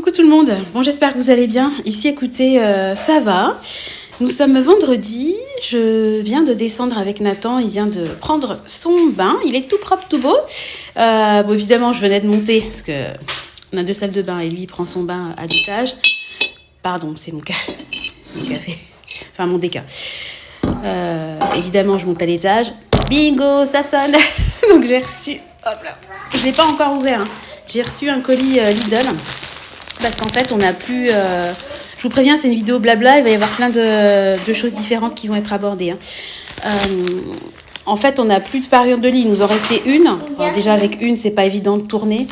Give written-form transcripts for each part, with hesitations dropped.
Coucou tout le monde, bon j'espère que vous allez bien. Ici écoutez, ça va. Nous sommes vendredi, je viens de descendre avec Nathan, il vient de prendre son bain, il est tout propre, tout beau. Bon évidemment je venais de monter parce que on a 2 salles de bain et lui il prend son bain à l'étage. Pardon, c'est mon café, enfin mon déca. Évidemment je monte à l'étage, bingo ça sonne. Donc j'ai reçu, hop là, je ne l'ai pas encore ouvert, hein. J'ai reçu un colis Lidl. Parce qu'en fait, on n'a plus... je vous préviens, c'est une vidéo blabla. Il va y avoir plein de choses différentes qui vont être abordées. En fait, on n'a plus de parure de lit. Il nous en restait une. Alors, déjà, avec une, c'est pas évident de tourner.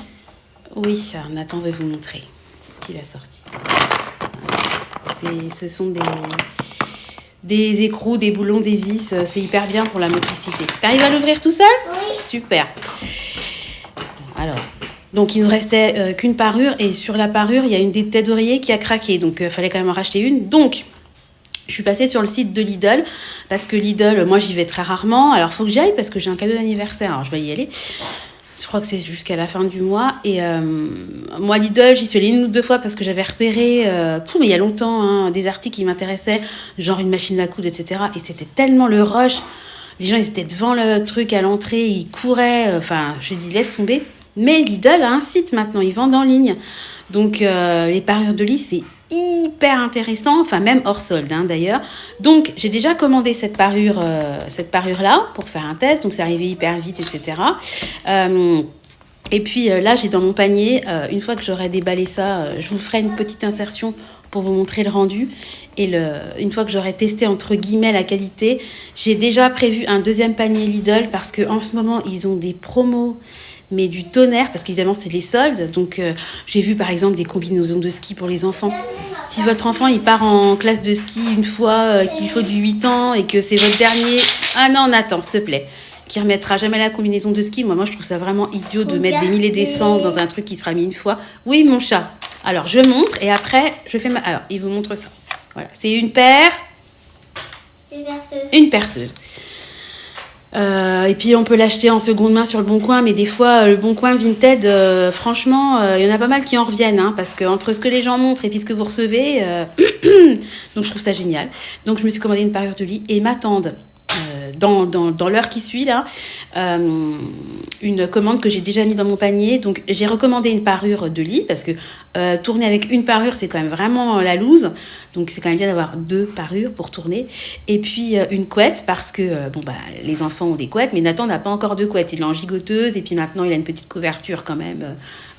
Oui, Nathan va vous montrer ce qu'il a sorti. Ce sont des écrous, des boulons, des vis. C'est hyper bien pour la motricité. T'arrives à l'ouvrir tout seul ? Oui. Super. Alors... Donc, il nous restait qu'une parure. Et sur la parure, il y a une des têtes d'oreiller qui a craqué. Donc, il fallait quand même en racheter une. Donc, je suis passée sur le site de Lidl. Parce que Lidl, moi, j'y vais très rarement. Alors, il faut que j'y aille parce que j'ai un cadeau d'anniversaire. Alors, je vais y aller. Je crois que c'est jusqu'à la fin du mois. Et moi, Lidl, j'y suis allée 1 ou 2 fois parce que j'avais repéré, mais il y a longtemps, hein, des articles qui m'intéressaient. Genre une machine à coudre, etc. Et c'était tellement le rush. Les gens, ils étaient devant le truc à l'entrée. Ils couraient. Enfin, je dis, laisse tomber. Mais Lidl a un site maintenant, ils vendent en ligne. Donc, les parures de lit, c'est hyper intéressant. Enfin, même hors solde, hein, d'ailleurs. Donc, j'ai déjà commandé cette parure-là pour faire un test. Donc, c'est arrivé hyper vite, etc. Et puis, là, j'ai dans mon panier, une fois que j'aurai déballé ça, je vous ferai une petite insertion pour vous montrer le rendu. Et une fois que j'aurai testé, entre guillemets, la qualité, j'ai déjà prévu un 2e panier Lidl parce qu'en ce moment, ils ont des promos mais du tonnerre, parce qu'évidemment, c'est les soldes. Donc, j'ai vu, par exemple, des combinaisons de ski pour les enfants. Si votre enfant, il part en classe de ski une fois, qu'il faut du 8 ans, et que c'est votre dernier... Ah non, Nathan, s'il te plaît. Qui remettra jamais la combinaison de ski. Moi, je trouve ça vraiment idiot de mettre des 1000 et des 100 dans un truc qui sera mis une fois. Oui, mon chat. Alors, je montre, et après, je fais ma... Alors, il vous montre ça. Voilà. C'est une paire... Une perceuse. Et puis on peut l'acheter en seconde main sur le Bon Coin, mais des fois le Bon Coin Vinted, franchement, il y en a pas mal qui en reviennent, hein, parce que entre ce que les gens montrent et puis ce que vous recevez, donc je trouve ça génial. Donc je me suis commandé une parure de lit et m'attendent dans l'heure qui suit là, une commande que j'ai déjà mis dans mon panier. Donc j'ai recommandé une parure de lit parce que tourner avec une parure c'est quand même vraiment la loose. Donc c'est quand même bien d'avoir 2 parures pour tourner. Et puis une couette parce que les enfants ont des couettes, mais Nathan n'a pas encore de couette. Il est en gigoteuse et puis maintenant il a une petite couverture quand même.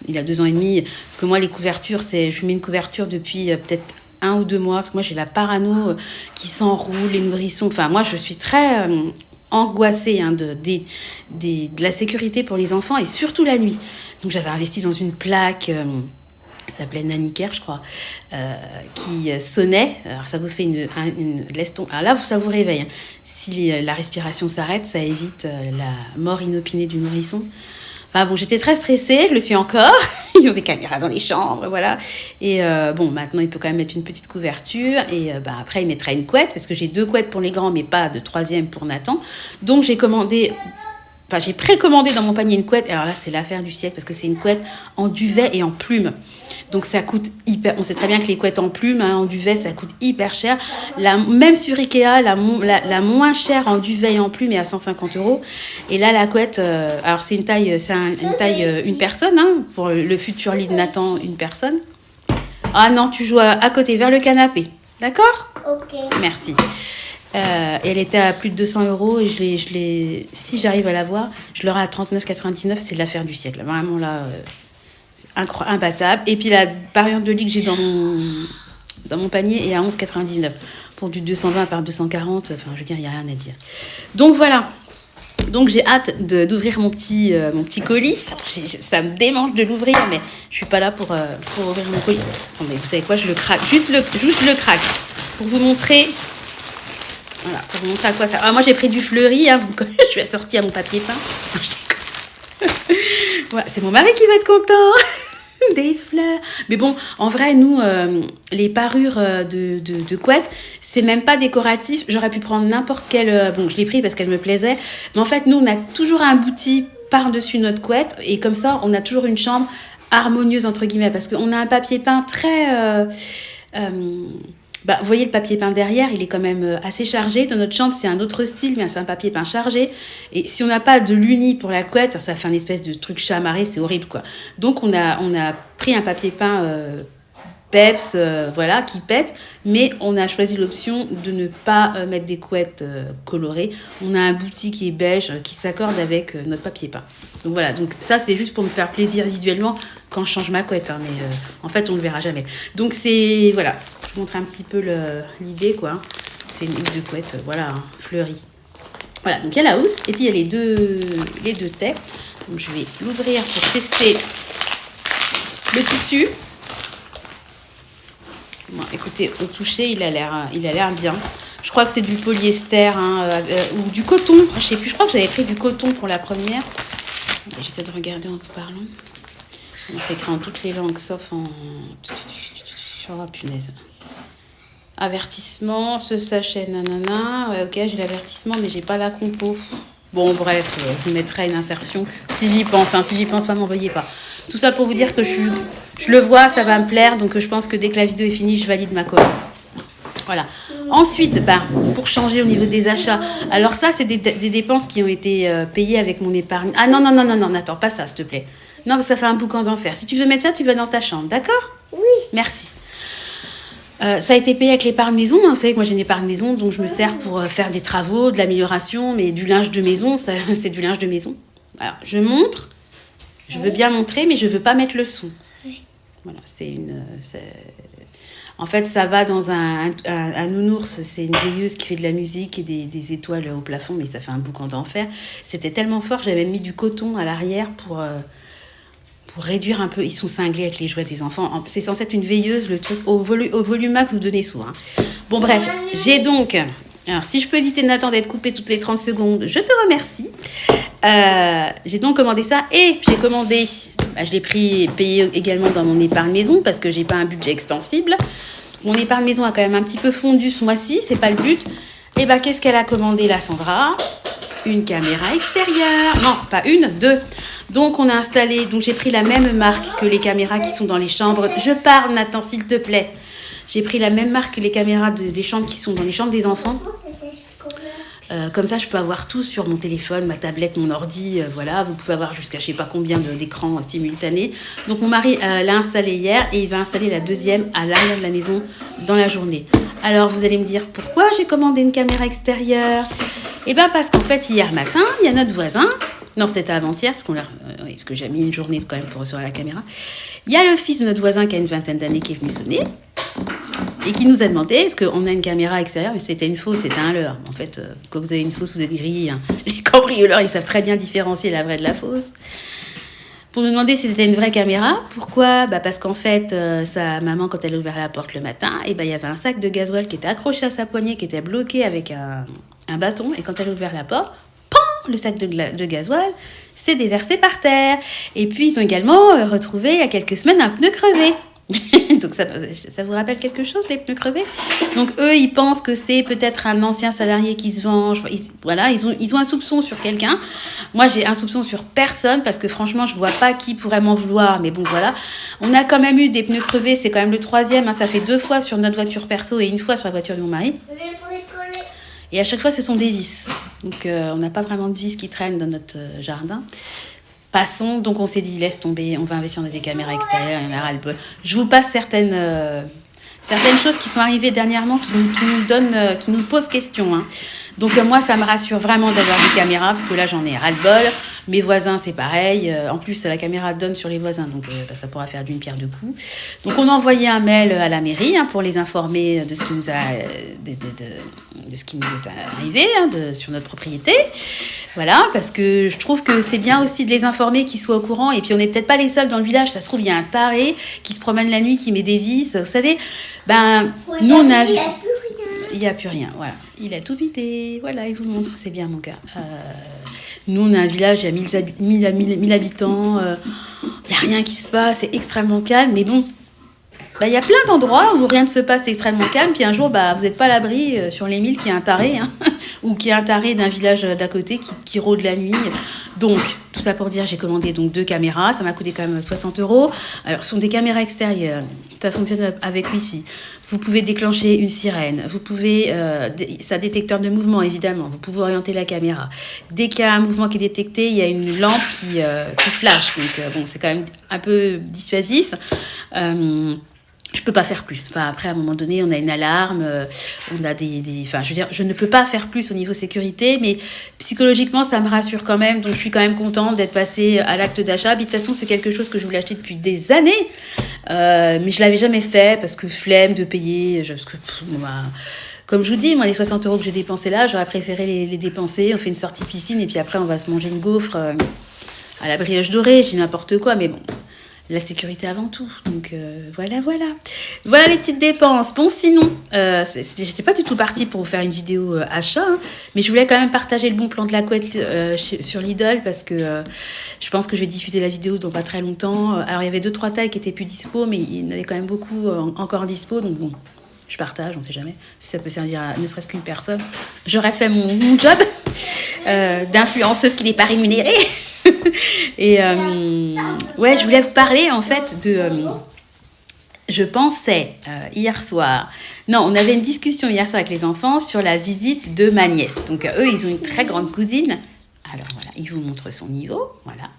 Il a 2 ans et demi. Parce que moi les couvertures, je mets une couverture depuis peut-être 1 ou 2 mois, parce que moi j'ai la parano qui s'enroule, les nourrissons. Enfin, moi je suis très angoissée de la sécurité pour les enfants et surtout la nuit. Donc j'avais investi dans une plaque, ça s'appelait Nanicare, je crois, qui sonnait. Alors ça vous fait une laisse tomber. Alors là, ça vous réveille. Si la respiration s'arrête, ça évite la mort inopinée du nourrisson. Enfin bon, j'étais très stressée, je le suis encore. Ils ont des caméras dans les chambres, voilà. Et maintenant, il peut quand même mettre une petite couverture. Et après, il mettra une couette, parce que j'ai 2 couettes pour les grands, mais pas de 3e pour Nathan. Donc, j'ai précommandé dans mon panier une couette. Alors là, c'est l'affaire du siècle, parce que c'est une couette en duvet et en plume. Donc, ça coûte hyper... On sait très bien que les couettes en plume, en duvet, ça coûte hyper cher. Même sur Ikea, la moins chère en duvet et en plume est à 150 €. Et là, la couette... alors, c'est une taille une personne, hein, pour le futur lit de Nathan, une personne. Ah non, tu joues à côté, vers le canapé. D'accord ? Ok. Merci. Elle était à plus de 200 € et si j'arrive à la voir, je l'aurai à 39,99 €. C'est l'affaire du siècle. Vraiment là, c'est imbattable. Et puis la parure de lit que j'ai dans mon panier est à 11,99 € pour du 220 par 240. Enfin, je veux dire, il n'y a rien à dire. Donc voilà. Donc j'ai hâte d'ouvrir mon petit colis. Ça me démange de l'ouvrir, mais je suis pas là pour ouvrir mon colis. Attendez, vous savez quoi, je le craque. Juste le craque pour vous montrer. Voilà, pour vous montrer à quoi ça... Ah, moi, j'ai pris du fleuri, hein, je suis assortie à mon papier peint. Voilà, c'est mon mari qui va être content. Des fleurs. Mais bon, en vrai, nous, les parures de couettes, c'est même pas décoratif. J'aurais pu prendre n'importe quelle... je l'ai pris parce qu'elle me plaisait. Mais en fait, nous, on a toujours un bouti par-dessus notre couette. Et comme ça, on a toujours une chambre harmonieuse entre guillemets, parce qu'on a un papier peint très... vous voyez le papier peint derrière, il est quand même assez chargé. Dans notre chambre, c'est un autre style, mais c'est un papier peint chargé. Et si on n'a pas de l'uni pour la couette, ça fait un espèce de truc chamarré, c'est horrible, quoi. Donc, on a pris un papier peint peps, voilà, qui pète, mais on a choisi l'option de ne pas mettre des couettes colorées. On a un bouti qui est beige, qui s'accorde avec notre papier peint. Donc voilà, donc ça c'est juste pour me faire plaisir visuellement quand je change ma couette, hein, mais en fait on ne le verra jamais. Donc c'est, voilà, je vous montre un petit peu l'idée, quoi. Hein. C'est une housse de couette, voilà, hein, fleurie. Voilà, donc il y a la housse, et puis il y a les deux têtes. Donc je vais l'ouvrir pour tester le tissu. Bon, écoutez, au toucher, il a l'air bien. Je crois que c'est du polyester hein, ou du coton. Je sais plus, je crois que j'avais pris du coton pour la première. J'essaie de regarder en vous parlant. C'est écrit en toutes les langues, sauf en... Oh, punaise. Avertissement, ce sachet, nanana. Ouais, ok, j'ai l'avertissement, mais j'ai pas la compo. Bon, bref, je vous mettrai une insertion si j'y pense. Hein. Si j'y pense pas, m'envoyez pas. Tout ça pour vous dire que je le vois, ça va me plaire. Donc, je pense que dès que la vidéo est finie, je valide ma commande. Voilà. Ensuite, pour changer au niveau des achats, alors ça, c'est des dépenses qui ont été payées avec mon épargne. Ah non, n'attends pas ça, s'il te plaît. Non, parce que ça fait un boucan d'enfer. Si tu veux mettre ça, tu vas dans ta chambre, d'accord ? Oui. Merci. Ça a été payé avec l'épargne maison. Hein. Vous savez que moi, j'ai une épargne maison, donc je me sers pour faire des travaux, de l'amélioration, mais du linge de maison, ça, c'est du linge de maison. Alors, je montre. Je veux bien montrer, mais je veux pas mettre le son. Oui. Voilà, en fait, ça va dans un nounours. C'est une veilleuse qui fait de la musique et des étoiles au plafond, mais ça fait un boucan d'enfer. C'était tellement fort, j'avais mis du coton à l'arrière pour réduire un peu. Ils sont cinglés avec les jouets des enfants. C'est censé être une veilleuse, le truc au volume max, vous donnez sourd. Hein. Bon, bref, j'ai donc... Alors, si je peux éviter Nathan d'être coupé toutes les 30 secondes, je te remercie. J'ai donc commandé ça et j'ai commandé... je l'ai payé également dans mon épargne maison parce que j'ai pas un budget extensible. Mon épargne maison a quand même un petit peu fondu ce mois-ci, c'est pas le but. Et qu'est-ce qu'elle a commandé, la Sandra ? Une caméra extérieure. Non, pas une, deux. Donc on a installé, donc j'ai pris la même marque que les caméras qui sont dans les chambres. Je parle, Nathan, s'il te plaît. J'ai pris la même marque que les caméras des chambres qui sont dans les chambres des enfants. Comme ça, je peux avoir tout sur mon téléphone, ma tablette, mon ordi, voilà. Vous pouvez avoir jusqu'à je sais pas combien d'écrans simultanés. Donc mon mari l'a installé hier et il va installer la deuxième à l'arrière de la maison dans la journée. Alors vous allez me dire pourquoi j'ai commandé une caméra extérieure ? Eh bien parce qu'en fait hier matin, il y a notre voisin. Non, c'était avant-hier parce que j'ai mis une journée quand même pour recevoir la caméra. Il y a le fils de notre voisin qui a une vingtaine d'années qui est venu sonner. Et qui nous a demandé, est-ce qu'on a une caméra extérieure ? Mais c'était une fausse, c'était un leurre. En fait, quand vous avez une fausse, vous êtes grillé. Hein. Les cambrioleurs, ils savent très bien différencier la vraie de la fausse. Pour nous demander si c'était une vraie caméra. Pourquoi ? Parce qu'en fait, sa maman, quand elle a ouvert la porte le matin, il y avait un sac de gasoil qui était accroché à sa poignée, qui était bloqué avec un bâton. Et quand elle a ouvert la porte, le sac de gasoil s'est déversé par terre. Et puis, ils ont également retrouvé, il y a quelques semaines, un pneu crevé. Donc ça vous rappelle quelque chose, les pneus crevés ? Donc eux, ils pensent que c'est peut-être un ancien salarié qui se venge. Ils ont un soupçon sur quelqu'un. Moi, j'ai un soupçon sur personne parce que franchement, je vois pas qui pourrait m'en vouloir. Mais bon, voilà. On a quand même eu des pneus crevés. C'est quand même le 3e. Hein, ça fait 2 fois sur notre voiture perso et 1 fois sur la voiture de mon mari. Et à chaque fois, ce sont des vis. Donc on n'a pas vraiment de vis qui traînent dans notre jardin. Passons, donc on s'est dit laisse tomber, on va investir dans des caméras extérieures, il y en a ras-le-bol. Je vous passe certaines choses qui sont arrivées dernièrement qui nous posent question. Hein. Donc moi ça me rassure vraiment d'avoir des caméras parce que là j'en ai ras-le-bol. Mes voisins c'est pareil. En plus la caméra donne sur les voisins donc ça pourra faire d'une pierre deux coups. Donc on a envoyé un mail à la mairie pour les informer de ce qui nous de ce qui nous est arrivé sur notre propriété. Voilà, parce que je trouve que c'est bien aussi de les informer, qu'ils soient au courant. Et puis, on n'est peut-être pas les seuls dans le village. Ça se trouve, il y a un taré qui se promène la nuit, qui met des vis. Vous savez, nous, on a... Il n'y a plus rien, voilà. Il a tout vidé. Voilà, il vous montre. C'est bien, mon gars. Nous, on a un village, il y a 1000 habitants. Il n'y a rien qui se passe. C'est extrêmement calme. Mais bon, il y a plein d'endroits où rien ne se passe, c'est extrêmement calme. Puis un jour, vous n'êtes pas à l'abri sur les 1000 qu'il y a un taré. Ou qu'il y a un taré d'un village d'à côté qui rôde la nuit. Donc, tout tout ça pour dire, j'ai commandé donc 2 caméras, ça m'a coûté quand même 60 €. Alors, ce sont des caméras extérieures, ça fonctionne avec Wi-Fi. Vous pouvez déclencher une sirène, vous pouvez, ça détecteur de mouvement évidemment, vous pouvez orienter la caméra. Dès qu'il y a un mouvement qui est détecté, il y a une lampe qui flash, donc bon, c'est quand même un peu dissuasif. Je peux pas faire plus. Enfin, après, à un moment donné, on a une alarme, on a enfin, je veux dire, je ne peux pas faire plus au niveau sécurité, mais psychologiquement, ça me rassure quand même. Donc, je suis quand même contente d'être passée à l'acte d'achat. Puis, de toute façon, c'est quelque chose que je voulais acheter depuis des années, mais je l'avais jamais fait parce que flemme de payer. Parce que, comme je vous dis, moi, les 60 € que j'ai dépensés là, j'aurais préféré les dépenser. On fait une sortie piscine et puis après, on va se manger une gaufre à la brioche dorée. J'ai n'importe quoi, mais bon. La sécurité avant tout. Donc, voilà. Voilà les petites dépenses. Bon, sinon, j'étais pas du tout partie pour vous faire une vidéo achat, hein, mais je voulais quand même partager le bon plan de la couette sur Lidl parce que je pense que je vais diffuser la vidéo dans pas très longtemps. Alors, il y avait 2-3 tailles qui étaient plus dispo, mais il y en avait quand même beaucoup encore dispo. Donc, bon, je partage, on sait jamais. Si ça peut servir à ne serait-ce qu'une personne. J'aurais fait mon job d'influenceuse qui n'est pas rémunérée. Et ouais, je voulais vous parler en fait de... je pensais hier soir... Non, on avait une discussion hier soir avec les enfants sur la visite de ma nièce. Donc eux, ils ont une très grande cousine. Alors voilà, ils vous montrent son niveau. Voilà.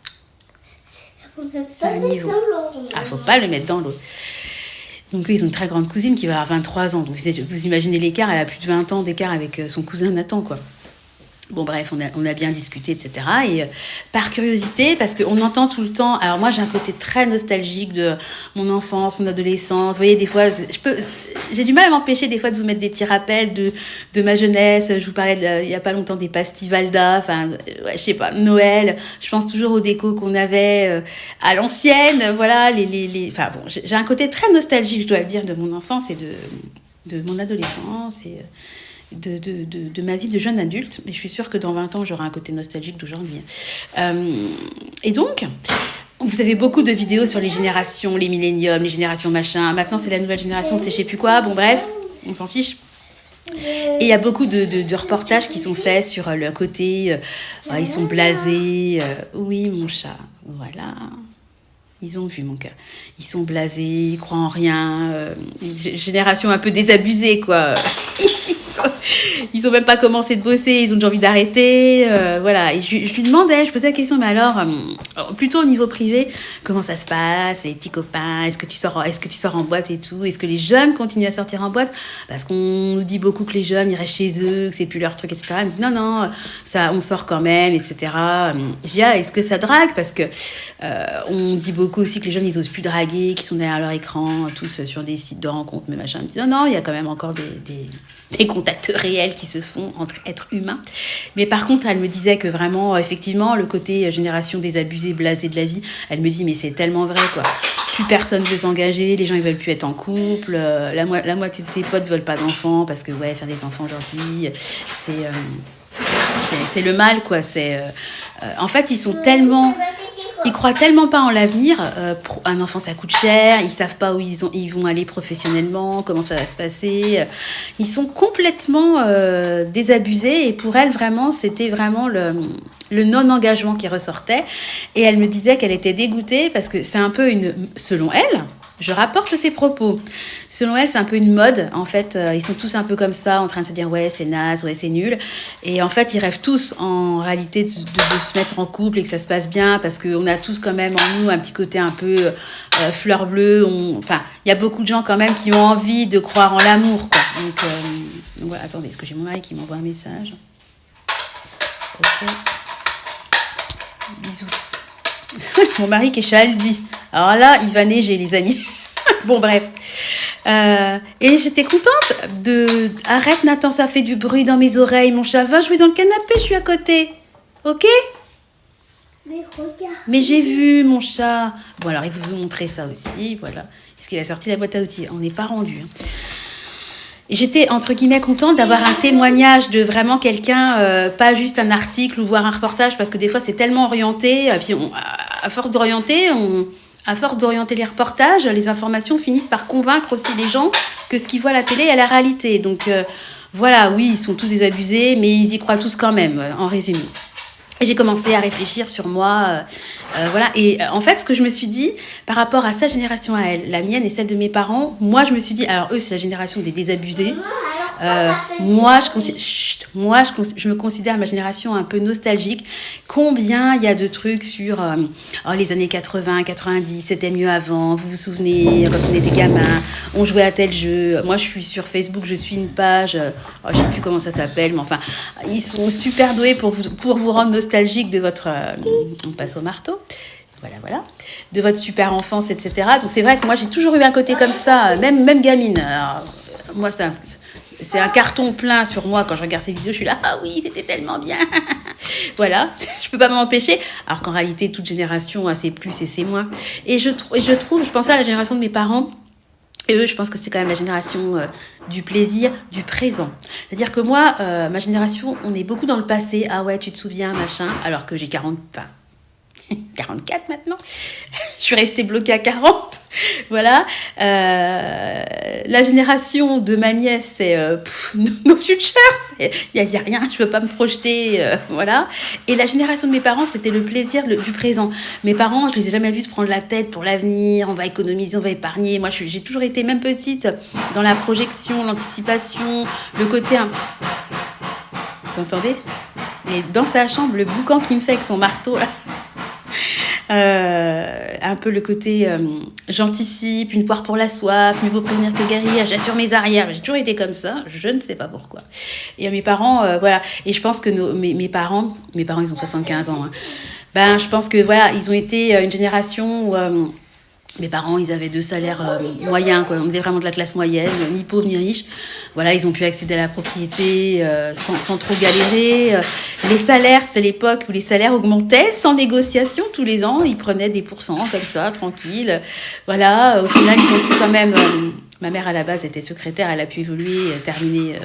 C'est un niveau. Ah, faut pas le mettre dans l'eau. Donc eux, ils ont une très grande cousine qui va avoir 23 ans. Donc vous imaginez l'écart, elle a plus de 20 ans d'écart avec son cousin Nathan, quoi. Bon, bref, on a bien discuté, etc. Et par curiosité, parce qu'on entend tout le temps... Alors moi, j'ai un côté très nostalgique de mon enfance, mon adolescence. Vous voyez, des fois, j'ai du mal à m'empêcher des fois de vous mettre des petits rappels de ma jeunesse. Je vous parlais il n'y a pas longtemps des Pastivalda, enfin, ouais, je sais pas, Noël. Je pense toujours aux décos qu'on avait à l'ancienne. Voilà, enfin bon, j'ai un côté très nostalgique, je dois le dire, de mon enfance et de mon adolescence et... De ma vie de jeune adulte, mais je suis sûre que dans 20 ans, j'aurai un côté nostalgique d'aujourd'hui. Et donc, vous avez beaucoup de vidéos sur les générations, les milléniums, les générations machin. Maintenant, c'est la nouvelle génération, c'est je sais plus quoi. Bon, bref, on s'en fiche. Et il y a beaucoup de reportages qui sont faits sur le côté... ils sont blasés. Oui, mon chat, voilà... Ils ont vu mon cœur. Ils sont blasés, ils croient en rien. Génération un peu désabusée, quoi. Ils ont même pas commencé de bosser, ils ont déjà envie d'arrêter. Voilà. Et je lui demandais, je posais la question, mais alors, plutôt au niveau privé, comment ça se passe, les petits copains, est-ce que tu sors en boîte et tout? Est-ce que les jeunes continuent à sortir en boîte? Parce qu'on nous dit beaucoup que les jeunes, ils restent chez eux, que c'est plus leur truc, etc. Ils me disent non, ça, on sort quand même, etc. Je dis, est-ce que ça drague? Parce que on dit beaucoup aussi que les jeunes, ils osent plus draguer, qu'ils sont derrière leur écran, tous sur des sites de rencontres, mais machin. Ils me disent non, il y a quand même encore des contacts réels qui se font entre êtres humains. Mais par contre, elle me disait que vraiment, effectivement, le côté génération désabusée, blasée de la vie, elle me dit, mais c'est tellement vrai, quoi. Plus personne veut s'engager, les gens, ils veulent plus être en couple, la moitié de ses potes veulent pas d'enfants, parce que, ouais, faire des enfants aujourd'hui, c'est le mal, quoi. En fait, ils croient tellement pas en l'avenir. Un enfant, ça coûte cher. Ils savent pas où ils vont aller professionnellement, comment ça va se passer. Ils sont complètement désabusés. Et pour elle, vraiment, c'était vraiment le non-engagement qui ressortait. Et elle me disait qu'elle était dégoûtée parce que c'est un peu selon elle, je rapporte ses propos. Selon elle, c'est un peu une mode. En fait, ils sont tous un peu comme ça, en train de se dire « ouais, c'est naze, ouais, c'est nul ». Et en fait, ils rêvent tous, en réalité, de se mettre en couple et que ça se passe bien, parce qu'on a tous quand même en nous un petit côté un peu fleur bleue. Enfin, il y a beaucoup de gens quand même qui ont envie de croire en l'amour, quoi. Donc voilà, attendez, est-ce que j'ai mon mari qui m'envoie un message? Ok. Bisous. Mon mari qui est chez Aldi. Alors là, il va neiger, les amis. Bon, bref. Et j'étais contente Arrête, Nathan, ça fait du bruit dans mes oreilles. Mon chat, va jouer dans le canapé, je suis à côté. Ok? Mais regarde. Mais j'ai vu, mon chat. Bon, alors, il vous montrer ça aussi. Voilà. Parce qu'il a sorti la boîte à outils. On n'est pas rendu. Et j'étais, entre guillemets, contente d'avoir un témoignage de vraiment quelqu'un, pas juste un article ou voir un reportage, parce que des fois, c'est tellement orienté. Et puis, à force d'orienter les reportages, les informations finissent par convaincre aussi les gens que ce qu'ils voient à la télé est la réalité. Donc, voilà, oui, ils sont tous désabusés, mais ils y croient tous quand même, en résumé. Et j'ai commencé à réfléchir sur moi, voilà. Et en fait, ce que je me suis dit, par rapport à sa génération à elle, la mienne et celle de mes parents, moi, je me suis dit, alors eux, c'est la génération des désabusés. Je me considère ma génération un peu nostalgique. Combien il y a de trucs sur les années 80, 90, c'était mieux avant, vous vous souvenez, quand on était gamin, on jouait à tel jeu. Moi, je suis sur Facebook, je suis une page, je sais plus comment ça s'appelle, mais enfin, ils sont super doués pour vous rendre nostalgique de votre... on passe au marteau. Voilà, de votre super enfance, etc. Donc c'est vrai que moi, j'ai toujours eu un côté comme ça, même gamine. Alors, moi, c'est un carton plein sur moi quand je regarde ces vidéos. Je suis là, ah oui, c'était tellement bien. Voilà, je peux pas m'en empêcher. Alors qu'en réalité, toute génération a ses plus et ses moins. Et je pensais à la génération de mes parents. Et eux, je pense que c'est quand même la génération du plaisir, du présent. C'est-à-dire que moi, ma génération, on est beaucoup dans le passé. Ah ouais, tu te souviens, machin. Alors que j'ai 44 maintenant. Je suis restée bloquée à 40. Voilà. La génération de ma nièce, c'est nos futurs. Il n'y a rien, je ne veux pas me projeter. Voilà. Et la génération de mes parents, c'était le plaisir du présent. Mes parents, je ne les ai jamais vus se prendre la tête pour l'avenir. On va économiser, on va épargner. Moi, j'ai toujours été, même petite, dans la projection, l'anticipation, le côté... Vous entendez ? Et dans sa chambre, le boucan qu'il me fait avec son marteau, là... un peu le côté j'anticipe, une poire pour la soif, mieux vaut prévenir que guérir, j'assure mes arrières. J'ai toujours été comme ça, je ne sais pas pourquoi. Et mes parents, voilà. Et je pense que mes parents, ils ont 75 ans. Hein. Ben, je pense que voilà, ils ont été une génération où mes parents, ils avaient 2 salaires moyens, quoi. On était vraiment de la classe moyenne, ni pauvres ni riches. Voilà, ils ont pu accéder à la propriété sans trop galérer. Les salaires, c'était l'époque où les salaires augmentaient sans négociation tous les ans. Ils prenaient des pourcents comme ça, tranquille. Voilà, au final, ils ont pu quand même... ma mère, à la base, était secrétaire. Elle a pu évoluer, terminer...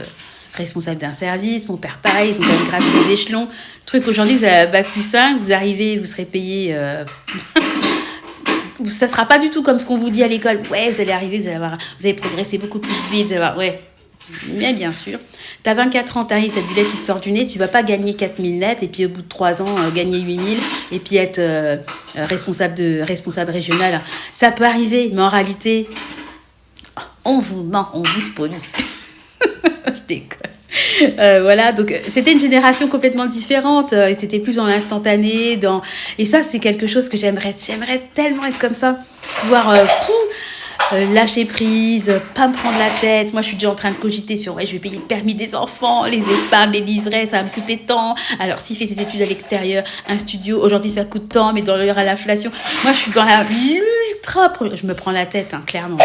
responsable d'un service, mon père pareil, ils ont quand même gravi les échelons. Truc, aujourd'hui, vous avez bac plus 5, vous arrivez, vous serez payé... ça sera pas du tout comme ce qu'on vous dit à l'école. Ouais, vous allez arriver, vous allez progresser beaucoup plus vite. Vous allez voir, ouais. Mais bien sûr, t'as 24 ans, t'arrives, cette billette qui te sort du nez, tu vas pas gagner 4000 net et puis au bout de 3 ans, gagner 8000 et puis être responsable régional. Ça peut arriver, mais en réalité, on vous ment, on vous spolie. Je déconne. Voilà, donc c'était une génération complètement différente et c'était plus dans l'instantané, et ça c'est quelque chose que j'aimerais tellement être comme ça, pouvoir lâcher prise, pas me prendre la tête. Moi je suis déjà en train de cogiter sur je vais payer le permis des enfants, les épargnes, les livrets, ça va me coûter tant. Alors s'il fait ses études à l'extérieur, un studio, aujourd'hui ça coûte tant, mais dans l'heure à l'inflation, moi je suis dans je me prends la tête, hein, clairement.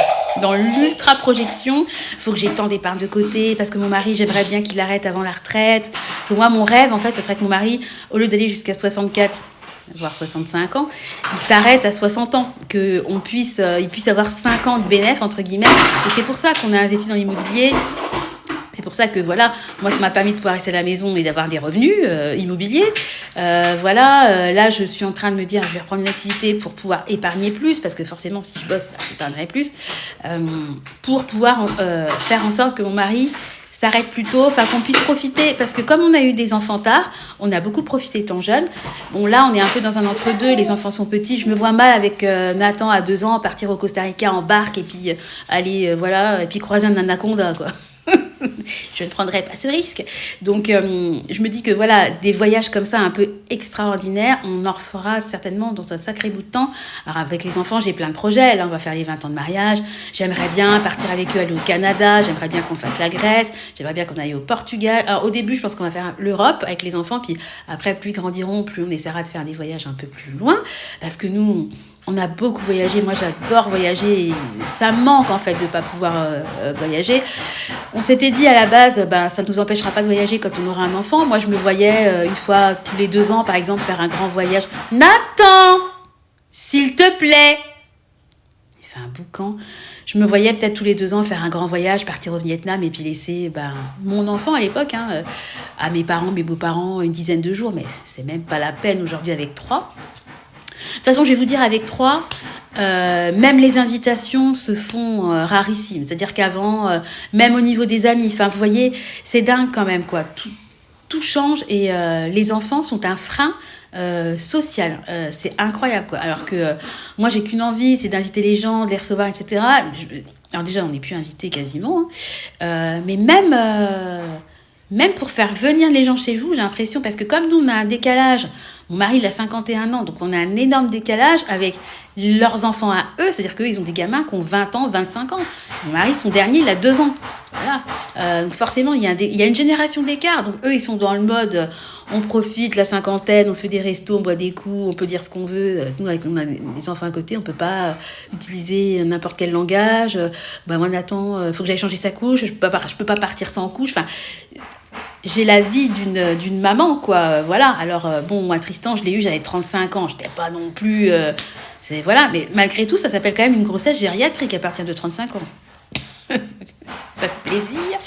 Dans l'ultra projection, il faut que j'ai tant d'épargne de côté parce que mon mari, j'aimerais bien qu'il arrête avant la retraite. Parce que moi, mon rêve, en fait, ça serait que mon mari, au lieu d'aller jusqu'à 64, voire 65 ans, il s'arrête à 60 ans, qu'il puisse avoir 5 ans de bénéfice, entre guillemets. Et c'est pour ça qu'on a investi dans l'immobilier. C'est pour ça que voilà, moi ça m'a permis de pouvoir rester à la maison et d'avoir des revenus immobiliers. Là je suis en train de me dire je vais reprendre une activité pour pouvoir épargner plus parce que forcément si je bosse, j'épargnerai plus pour pouvoir faire en sorte que mon mari s'arrête plus tôt, enfin qu'on puisse profiter parce que comme on a eu des enfants tard, on a beaucoup profité étant jeune. Bon là on est un peu dans un entre-deux, les enfants sont petits, je me vois mal avec Nathan à 2 ans partir au Costa Rica en barque et puis aller et puis croiser un anaconda quoi. Je ne prendrai pas ce risque. Donc, je me dis que voilà, des voyages comme ça un peu extraordinaires, on en refera certainement dans un sacré bout de temps. Alors, avec les enfants, j'ai plein de projets. Là, on va faire les 20 ans de mariage. J'aimerais bien partir avec eux, aller au Canada. J'aimerais bien qu'on fasse la Grèce. J'aimerais bien qu'on aille au Portugal. Alors, au début, je pense qu'on va faire l'Europe avec les enfants. Puis après, plus ils grandiront, plus on essaiera de faire des voyages un peu plus loin. Parce que nous... on a beaucoup voyagé, moi j'adore voyager, et ça me manque en fait de ne pas pouvoir voyager. On s'était dit à la base, ça ne nous empêchera pas de voyager quand on aura un enfant. Moi je me voyais une fois tous les 2 ans par exemple faire un grand voyage. Nathan, s'il te plaît, il fait un boucan. Je me voyais peut-être tous les 2 ans faire un grand voyage, partir au Vietnam et puis laisser mon enfant à l'époque, à mes parents, mes beaux-parents, une dizaine de jours, mais c'est même pas la peine aujourd'hui avec 3. De toute façon, je vais vous dire, avec 3, même les invitations se font rarissimes. C'est-à-dire qu'avant, même au niveau des amis, vous voyez, c'est dingue quand même, quoi. tout change et les enfants sont un frein social. C'est incroyable, quoi. Alors que moi, j'ai qu'une envie, c'est d'inviter les gens, de les recevoir, etc. Alors déjà, on n'est plus invité quasiment. Mais même pour faire venir les gens chez vous, j'ai l'impression, parce que comme nous, on a un décalage, mon mari, il a 51 ans, donc on a un énorme décalage avec leurs enfants à eux, c'est-à-dire qu'eux, ils ont des gamins qui ont 20 ans, 25 ans. Mon mari, son dernier, il a 2 ans. Voilà. Donc forcément, il y a une génération d'écart. Donc eux, ils sont dans le mode, on profite, la cinquantaine, on se fait des restos, on boit des coups, on peut dire ce qu'on veut. Nous, avec on a des enfants à côté, on peut pas utiliser n'importe quel langage. Moi, Nathan, faut que j'aille changer sa couche, je peux pas partir sans couche. Enfin, j'ai la vie d'une maman, quoi. Voilà. Alors, moi, Tristan, je l'ai eu, j'avais 35 ans. Je n'étais pas non plus... voilà. Mais malgré tout, ça s'appelle quand même une grossesse gériatrique à partir de 35 ans. Ça fait plaisir.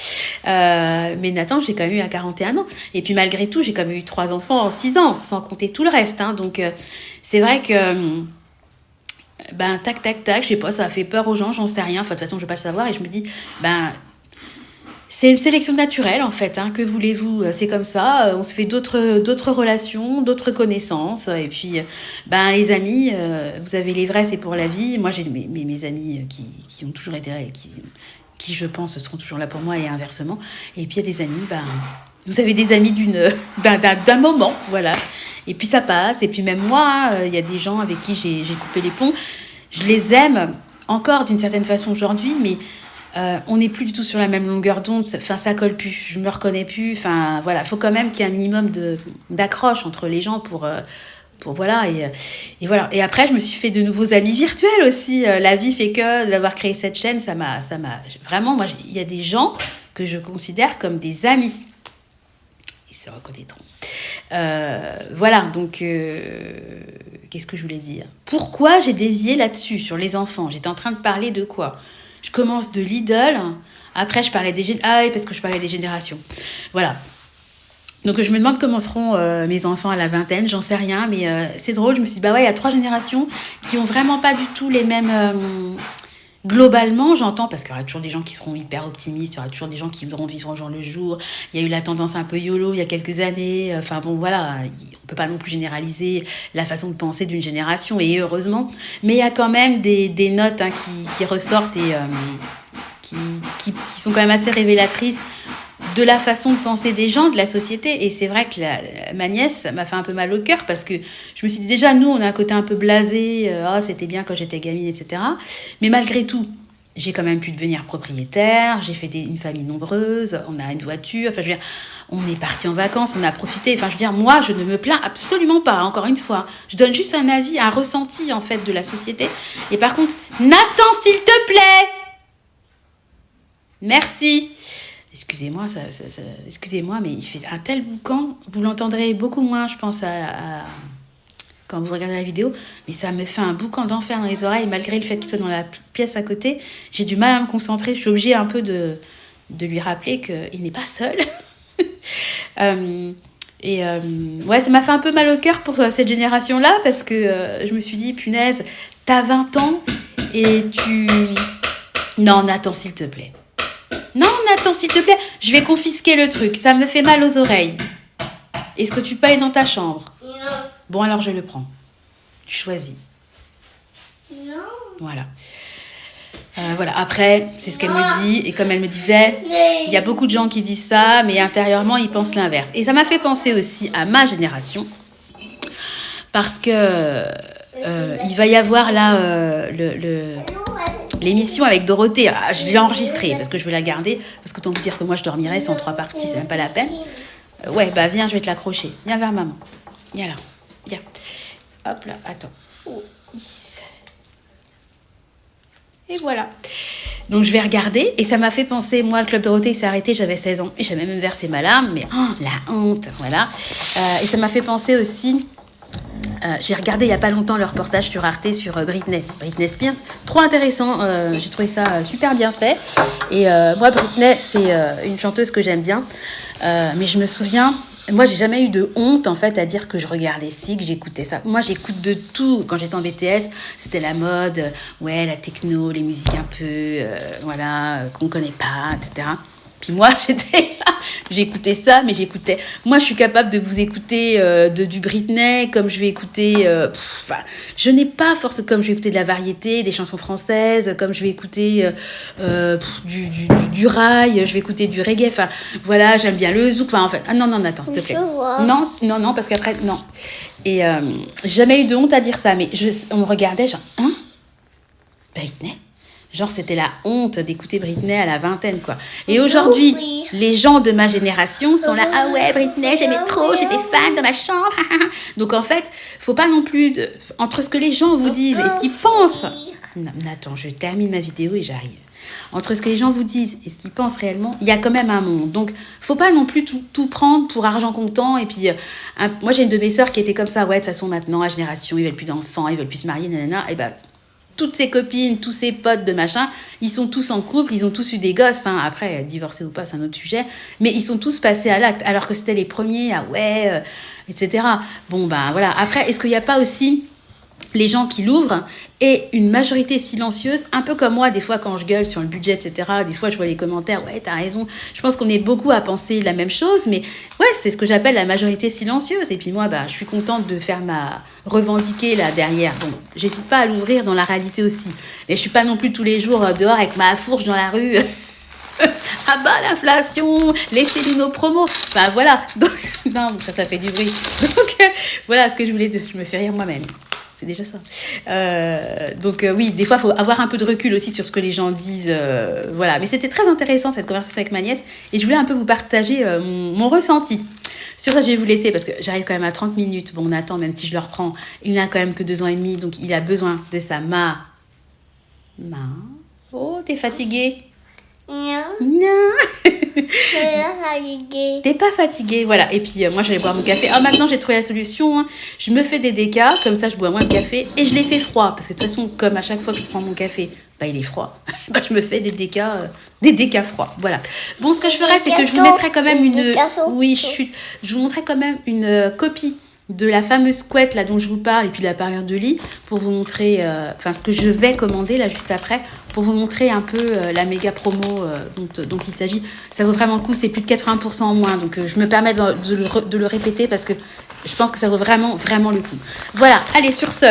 Mais Nathan, j'ai quand même eu à 41 ans. Et puis, malgré tout, j'ai quand même eu 3 enfants en 6 ans, sans compter tout le reste. Hein. Donc, c'est vrai que... tac, je sais pas, ça a fait peur aux gens, j'en sais rien. Enfin, de toute façon, je ne veux pas le savoir. Et je me dis, c'est une sélection naturelle, en fait. Hein. Que voulez-vous? C'est comme ça. On se fait d'autres relations, d'autres connaissances. Et puis, les amis, vous avez les vrais, c'est pour la vie. Moi, j'ai mes amis qui ont toujours été là et qui, je pense, seront toujours là pour moi et inversement. Et puis, il y a des amis, vous avez des amis d'un moment, voilà. Et puis, ça passe. Et puis, même moi, il y a des gens avec qui j'ai coupé les ponts. Je les aime encore d'une certaine façon aujourd'hui, mais... on n'est plus du tout sur la même longueur d'onde, ça colle plus, je me reconnais plus, voilà, faut quand même qu'il y ait un minimum d'accroche entre les gens pour voilà, et voilà. Et après, je me suis fait de nouveaux amis virtuels aussi, la vie fait que d'avoir créé cette chaîne, ça m'a vraiment, moi, il y a des gens que je considère comme des amis, ils se reconnaîtront. Voilà, donc qu'est-ce que je voulais dire? Pourquoi j'ai dévié là-dessus, sur les enfants? J'étais en train de parler de quoi? Je commence de Lidl. Après, je parlais parce que je parlais des générations. Voilà. Donc, je me demande comment seront mes enfants à la vingtaine. J'en sais rien, mais c'est drôle. Je me suis dit, il y a 3 générations qui ont vraiment pas du tout les mêmes... globalement, j'entends, parce qu'il y aura toujours des gens qui seront hyper optimistes, il y aura toujours des gens qui voudront vivre au jour le jour. Il y a eu la tendance un peu YOLO il y a quelques années. Enfin voilà, on peut pas non plus généraliser la façon de penser d'une génération, et heureusement. Mais il y a quand même des notes qui ressortent et qui sont quand même assez révélatrices de la façon de penser des gens, de la société. Et c'est vrai que ma nièce m'a fait un peu mal au cœur, parce que je me suis dit, déjà, nous, on a un côté un peu blasé, c'était bien quand j'étais gamine, etc. Mais malgré tout, j'ai quand même pu devenir propriétaire, j'ai fait une famille nombreuse, on a une voiture, enfin, je veux dire, on est parti en vacances, on a profité. Enfin, je veux dire, moi, je ne me plains absolument pas, encore une fois. Je donne juste un avis, un ressenti, en fait, de la société. Et par contre, Nathan, s'il te plaît! Merci. Excusez-moi, excusez-moi, mais il fait un tel boucan. Vous l'entendrez beaucoup moins, je pense, quand vous regardez la vidéo. Mais ça me fait un boucan d'enfer dans les oreilles, malgré le fait qu'il soit dans la pièce à côté. J'ai du mal à me concentrer. Je suis obligée un peu de lui rappeler qu'il n'est pas seul. Ça m'a fait un peu mal au cœur pour cette génération-là, parce que je me suis dit, punaise, t'as 20 ans et tu... Non, Nathan, s'il te plaît. Non, Nathan, s'il te plaît, je vais confisquer le truc. Ça me fait mal aux oreilles. Est-ce que tu peux aller dans ta chambre? Non. Bon, alors je le prends. Tu choisis. Non. Voilà. Voilà. Après, c'est ce qu'elle me dit. Et comme elle me disait, il y a beaucoup de gens qui disent ça, mais intérieurement, ils pensent l'inverse. Et ça m'a fait penser aussi à ma génération. Parce que il va y avoir là l'émission avec Dorothée. Je l'ai enregistrée parce que je veux la garder. Parce que tant vous dire que moi, je dormirais sans 3 parties, c'est même pas la peine. Viens, je vais te l'accrocher. Viens vers maman. Viens là. Viens. Hop là, attends. Oh, et voilà. Donc, je vais regarder. Et ça m'a fait penser, moi, le Club Dorothée s'est arrêté, j'avais 16 ans. Et j'avais même versé ma larme. Mais la honte, voilà. Et ça m'a fait penser aussi... j'ai regardé il n'y a pas longtemps le reportage sur Arte sur Britney Spears. Trop intéressant. J'ai trouvé ça super bien fait. Et moi, Britney, c'est une chanteuse que j'aime bien. Mais je me souviens... Moi, j'ai jamais eu de honte, en fait, à dire que je regardais ci, que j'écoutais ça. Moi, j'écoute de tout. Quand j'étais en BTS, c'était la mode, la techno, les musiques un peu, qu'on connaît pas, etc. Puis moi, j'étais là, J'écoutais ça, mais j'écoutais... Moi, je suis capable de vous écouter du Britney, comme je vais écouter... je n'ai pas force... Comme je vais écouter de la variété, des chansons françaises, comme je vais écouter du rail, je vais écouter du reggae. Enfin, voilà, j'aime bien le zouk. Enfin, en fait... Ah non, attends, s'il te plaît. Non, parce qu'après, non. Et j'ai jamais eu de honte à dire ça, mais on me regardait genre, hein, Britney? Genre, c'était la honte d'écouter Britney à la vingtaine, quoi. Et aujourd'hui, les gens de ma génération sont là, ah ouais, Britney, j'aimais trop, j'étais fan dans ma chambre. Donc, en fait, faut pas non plus, entre ce que les gens vous disent et ce qu'ils pensent. Non, attends, je termine ma vidéo et j'arrive. Entre ce que les gens vous disent et ce qu'ils pensent réellement, il y a quand même un monde. Donc, faut pas non plus tout prendre pour argent comptant. Et puis, moi, j'ai une de mes sœurs qui était comme ça. Ouais, de toute façon, maintenant, la génération, ils veulent plus d'enfants, ils veulent plus se marier, nanana. Et ben, toutes ses copines, tous ses potes de machin, ils sont tous en couple, ils ont tous eu des gosses. Hein. Après, divorcés ou pas, c'est un autre sujet. Mais ils sont tous passés à l'acte, alors que c'était les premiers, ah ouais, etc. Bon, ben voilà. Après, est-ce qu'il n'y a pas aussi les gens qui l'ouvrent et une majorité silencieuse, un peu comme moi, des fois quand je gueule sur le budget, etc., des fois je vois les commentaires, ouais, t'as raison. Je pense qu'on est beaucoup à penser la même chose, mais ouais, c'est ce que j'appelle la majorité silencieuse. Et puis moi, je suis contente de faire ma revendiquer là derrière. Bon, j'hésite pas à l'ouvrir dans la réalité aussi. Mais je suis pas non plus tous les jours dehors avec ma fourche dans la rue. Ah bah l'inflation, laissez-nous nos promos. Enfin voilà, donc, non, ça fait du bruit. Donc voilà ce que je voulais dire, je me fais rire moi-même. C'est déjà ça. Donc oui, des fois, il faut avoir un peu de recul aussi sur ce que les gens disent. Voilà, mais c'était très intéressant cette conversation avec ma nièce et je voulais un peu vous partager mon ressenti. Sur ça, je vais vous laisser parce que j'arrive quand même à 30 minutes. Bon, Nathan, même si je le reprends, il n'a quand même que 2 ans et demi, donc il a besoin de sa main. Oh, t'es fatiguée? Non. T'es pas fatiguée, voilà. Et puis moi j'allais boire mon café. Ah, maintenant j'ai trouvé la solution. Hein. Je me fais des décas, comme ça je bois moins de café et je les fais froids parce que de toute façon comme à chaque fois que je prends mon café, il est froid. Je me fais des décas froids. Voilà. Bon, ce que je ferais, c'est que je vous mettrais quand même je vous montrerai quand même une copie de la fameuse couette là dont je vous parle et puis de la parure de lit pour vous montrer ce que je vais commander là juste après pour vous montrer un peu la méga promo dont il s'agit. Ça vaut vraiment le coup, c'est plus de 80% en moins, donc je me permets de le répéter parce que je pense que ça vaut vraiment vraiment le coup. Voilà, allez, sur ce,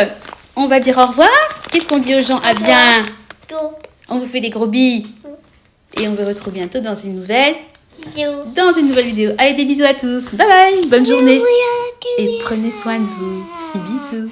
on va dire au revoir. Qu'est-ce qu'on dit aux gens? À bien. On vous fait des gros bisous et on vous retrouve bientôt dans une nouvelle vidéo. Allez, des bisous à tous. Bye bye, bonne journée. Et prenez soin de vous. Bisous.